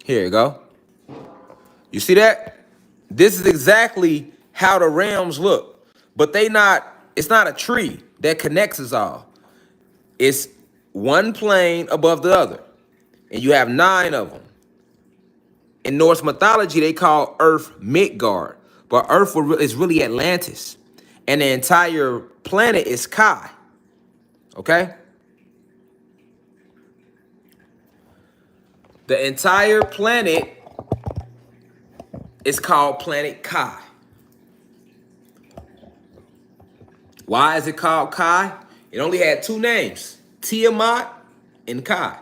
Here you go. You see that? This is exactly how the realms look. But it's not a tree that connects us all. It's one plane above the other. And you have 9 of them. In Norse mythology, they call Earth Midgard. But Earth is really Atlantis. And the entire planet is Kai. Okay? The entire planet is called Planet Kai. Why is it called Kai? It only had 2 names, Tiamat and Kai.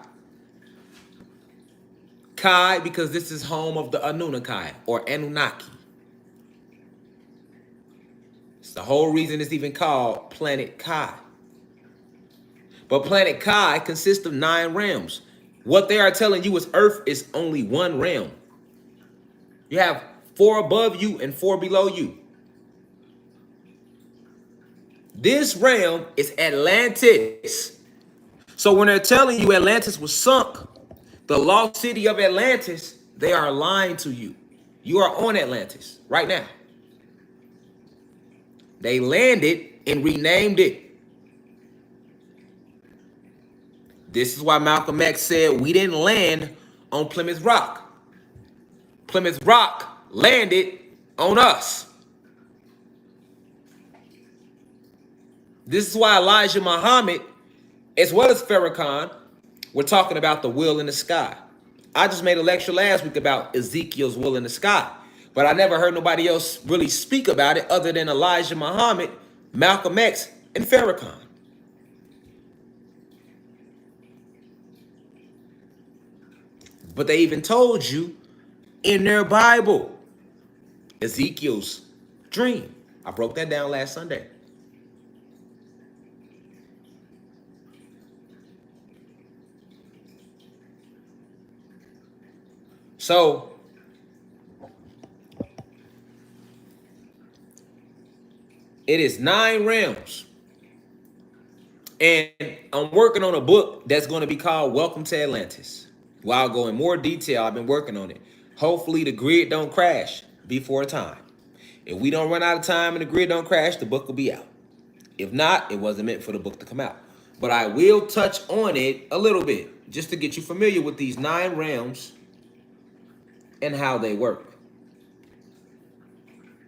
Kai, because this is home of the Anunnaki, or Anunnaki. It's the whole reason it's even called Planet Kai. But Planet Kai consists of 9 realms. What they are telling you is Earth is only one realm. You have 4 above you and 4 below you. This realm is Atlantis. So when they're telling you Atlantis was sunk, the lost city of Atlantis, they are lying to you. You are on Atlantis right now. They landed and renamed it. This is why Malcolm X said we didn't land on Plymouth Rock. Plymouth Rock landed on us. This is why Elijah Muhammad, as well as Farrakhan, we're talking about the will in the sky. I just made a lecture last week about Ezekiel's will in the sky, but I never heard nobody else really speak about it other than Elijah Muhammad, Malcolm X, and Farrakhan. But they even told you in their Bible, Ezekiel's dream. I broke that down last Sunday. So, it is 9 realms. And I'm working on a book that's going to be called Welcome to Atlantis. Well, I'll go in more detail. I've been working on it. Hopefully the grid don't crash before time. If we don't run out of time and the grid don't crash, the book will be out. If not, it wasn't meant for the book to come out. But I will touch on it a little bit just to get you familiar with these 9 realms and how they work.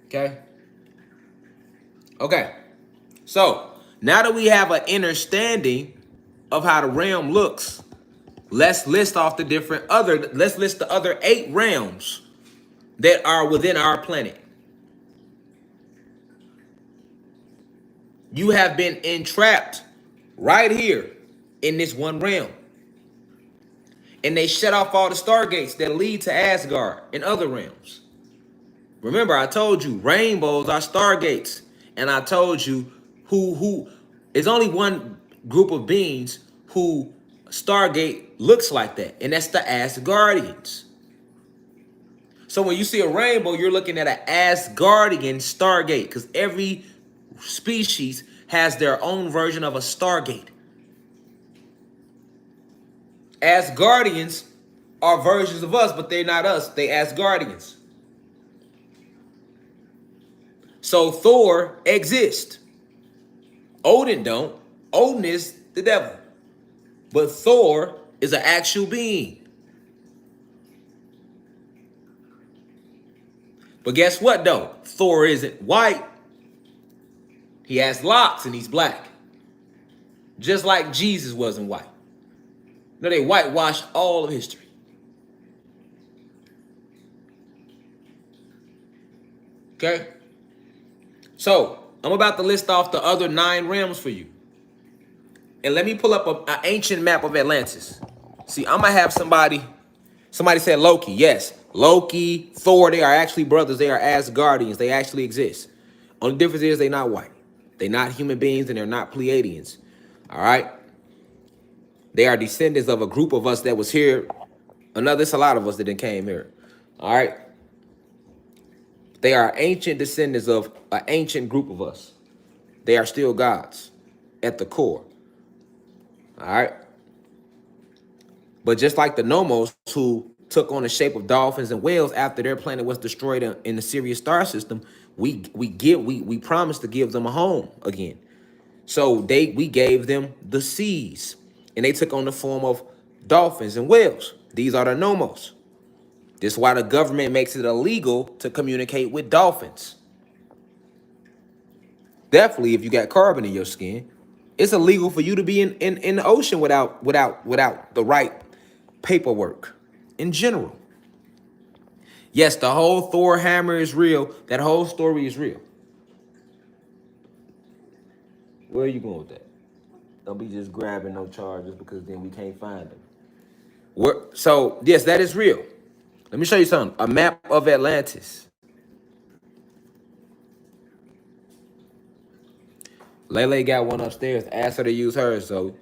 Okay? Okay. So, now that we have an understanding of how the realm looks, let's list the other 8 realms that are within our planet. You have been entrapped right here in this one realm. And they shut off all the stargates that lead to Asgard and other realms. Remember, I told you rainbows are stargates. And I told you who is only one group of beings who Stargate looks like that. And that's the Asgardians. So when you see a rainbow, you're looking at an Asgardian Stargate, because every species has their own version of a Stargate. Asgardians are versions of us, but they're not us. They Asgardians. So Thor exists. Odin don't. Odin is the devil. But Thor is an actual being. But guess what though? Thor isn't white. He has locks and he's black. Just like Jesus wasn't white. No, they whitewashed all of history. Okay? So, I'm about to list off the other 9 realms for you. And let me pull up an ancient map of Atlantis. See, I'm going to have somebody said Loki. Yes, Loki, Thor, they are actually brothers. They are Asgardians. They actually exist. Only difference is they're not white. They're not human beings and they're not Pleiadians. All right? They are descendants of a group of us that was here. There's a lot of us that came here. All right? They are ancient descendants of an ancient group of us. They are still gods at the core. All right? But just like the Nomos, who took on the shape of dolphins and whales after their planet was destroyed in the Sirius star system, we promised to give them a home again. So we gave them the seas, and they took on the form of dolphins and whales. These are the nomos. This is why the government makes it illegal to communicate with dolphins. Definitely, if you got carbon in your skin, it's illegal for you to be in the ocean without the right paperwork in general. Yes, the whole Thor hammer is real. That whole story is real. Where are you going with that? Don't be just grabbing no charges because then we can't find them. So, yes, that is real. Let me show you something. A map of Atlantis. Lele got one upstairs. Ask her to use hers, so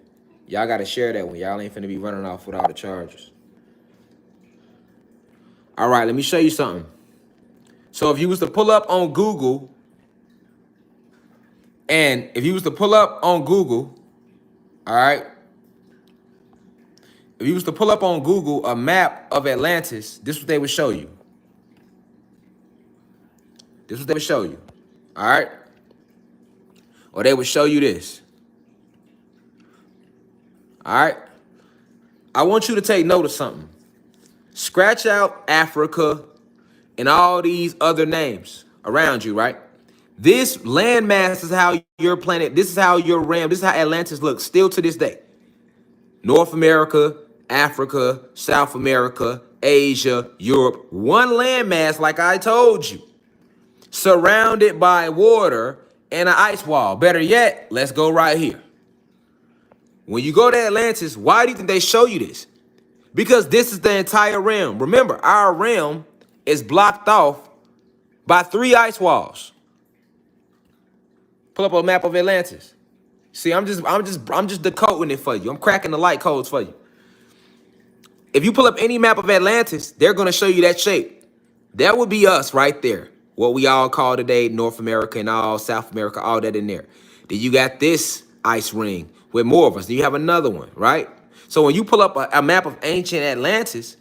y'all got to share that one. Y'all ain't finna be running off with all the charges. All right, let me show you something. So if you was to pull up on Google, all right, if you was to pull up on Google a map of Atlantis, this is what they would show you. This is what they would show you, all right? Or they would show you this, all right? I want you to take note of something. Scratch out Africa and all these other names around you, right? This landmass is how your planet, this is how your realm, this is how Atlantis looks still to this day. North America, Africa, South America, Asia, Europe, one landmass like I told you. Surrounded by water and an ice wall. Better yet, let's go right here. When you go to Atlantis, why do you think they show you this? Because this is the entire realm. Remember, our realm is blocked off by 3 ice walls. Pull up a map of Atlantis. See, I'm just decoding it for you. I'm cracking the light codes for you. If you pull up any map of Atlantis, they're going to show you that shape. That would be us right there. What we all call today North America and all South America, all that in there. Then you got this ice ring with more of us. Then you have another one, right? So when you pull up a map of ancient Atlantis,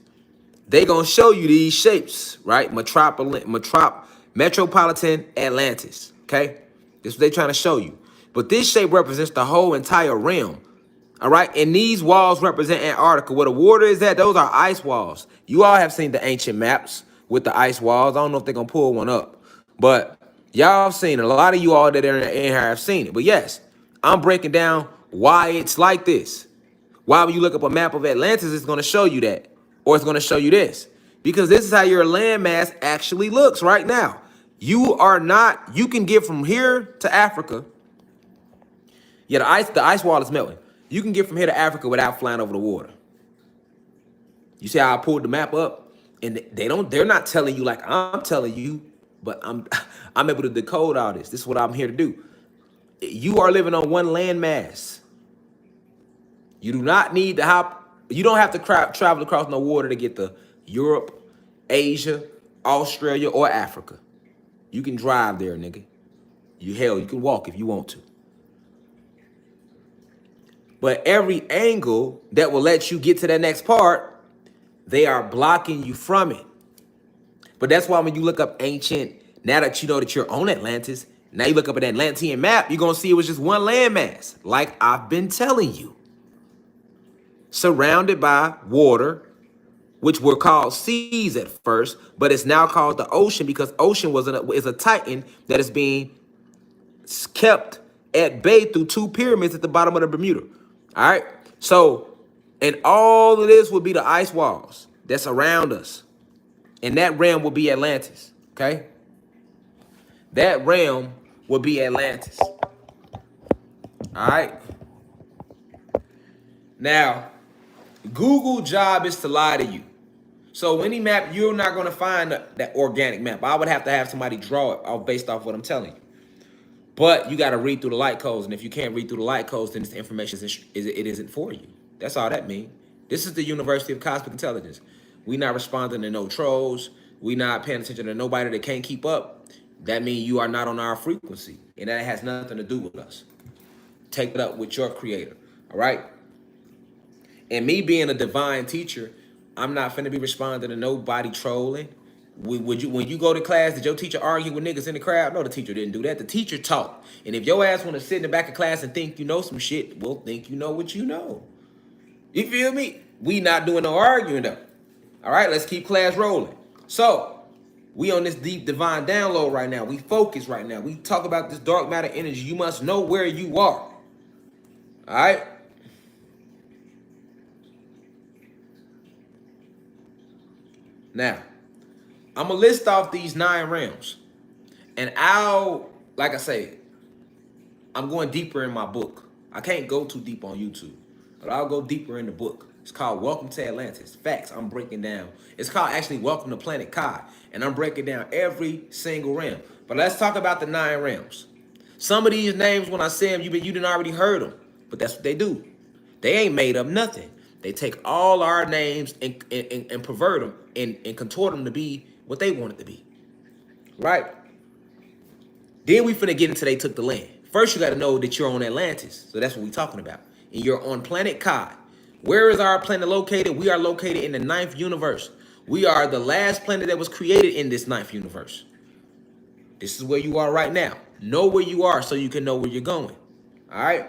they going to show you these shapes, right? Metropolitan Atlantis, okay? This is what they're trying to show you. But this shape represents the whole entire realm, all right? And these walls represent Antarctica. Where the water is at, those are ice walls. You all have seen the ancient maps with the ice walls. I don't know if they're going to pull one up. But y'all have seen it. A lot of you all that are in here have seen it. But yes, I'm breaking down why it's like this. Why when you look up a map of Atlantis, it's going to show you that. Or it's going to show you this. Because this is how your landmass actually looks right now. You can get from here to Africa. Yeah, the ice wall is melting. You can get from here to Africa without flying over the water. You see how I pulled the map up? And they're not telling you like I'm telling you, but I'm able to decode all this. This is what I'm here to do. You are living on one landmass. You do not need to you don't have to travel across no water to get to Europe, Asia, Australia, or Africa. You can drive there, nigga. You can walk if you want to. But every angle that will let you get to that next part, they are blocking you from it. But that's why when you look up ancient, now that you know that you're on Atlantis, now you look up an Atlantean map, you're going to see it was just one landmass, like I've been telling you. Surrounded by water, which were called seas at first, but it's now called the ocean because ocean is a titan that is being kept at bay through 2 pyramids at the bottom of the Bermuda. All right. So, and all of this would be the ice walls that's around us. And that realm will be Atlantis. Okay. That realm will be Atlantis. All right. Now, Google job is to lie to you. So any map, you're not going to find that organic map. I would have to have somebody draw it based off what I'm telling you. But you got to read through the light codes. And if you can't read through the light codes, then this information it isn't for you. That's all that means. This is the University of Cosmic Intelligence. We not responding to no trolls. We not paying attention to nobody that can't keep up. That means you are not on our frequency. And that has nothing to do with us. Take it up with your creator. All right? And me being a divine teacher, I'm not finna be responding to nobody trolling. Would you, when you go to class, did your teacher argue with niggas in the crowd? No, the teacher didn't do that. The teacher taught. And if your ass want to sit in the back of class and think you know some shit, well, think you know what you know. You feel me? We not doing no arguing though. All right, let's keep class rolling. So, we on this deep divine download right now. We focus right now. We talk about this dark matter energy. You must know where you are. All right? Now, I'm going to list off these 9 realms. And like I say, I'm going deeper in my book. I can't go too deep on YouTube, but I'll go deeper in the book. It's called Welcome to Atlantis. Facts, I'm breaking down. It's called actually Welcome to Planet Kai. And I'm breaking down every single realm. But let's talk about the 9 realms. Some of these names, when I say them, you didn't already heard them. But that's what they do. They ain't made up nothing. They take all our names and pervert them and contort them to be what they want it to be. Right? Then we finna get into they took the land. First, you got to know that you're on Atlantis. So that's what we're talking about. And you're on planet Kai. Where is our planet located? We are located in the 9th universe. We are the last planet that was created in this 9th universe. This is where you are right now. Know where you are so you can know where you're going. All right?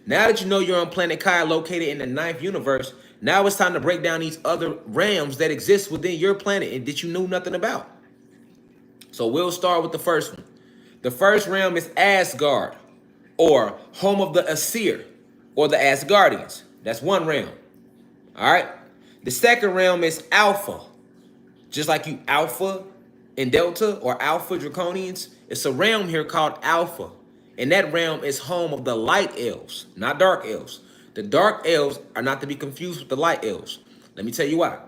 Now that you know you're on planet Kai located in the 9th universe, now it's time to break down these other realms that exist within your planet and that you knew nothing about. So we'll start with the first one. The first realm is Asgard, or home of the Aesir, or the Asgardians. That's one realm. All right? The second realm is Alpha. Just like you Alpha and Delta or Alpha Draconians, it's a realm here called Alpha. And that realm is home of the light elves, not dark elves. The dark elves are not to be confused with the light elves. Let me tell you why.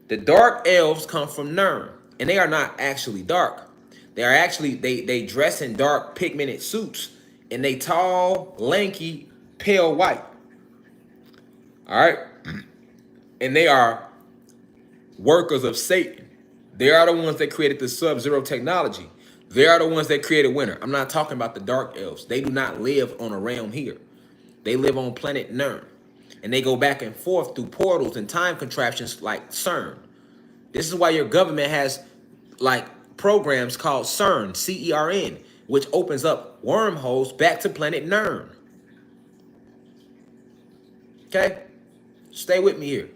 The dark elves come from Nirn, and they are not actually dark. They are actually, they dress in dark pigmented suits, and they tall, lanky, pale white. All right? And they are workers of Satan. They are the ones that created the Sub-Zero technology. They are the ones that created winter. I'm not talking about the dark elves. They do not live on a realm here. They live on planet Nirn. And they go back and forth through portals and time contraptions like CERN. This is why your government has like programs called CERN, C-E-R-N, which opens up wormholes back to planet Nirn. Okay? Stay with me here.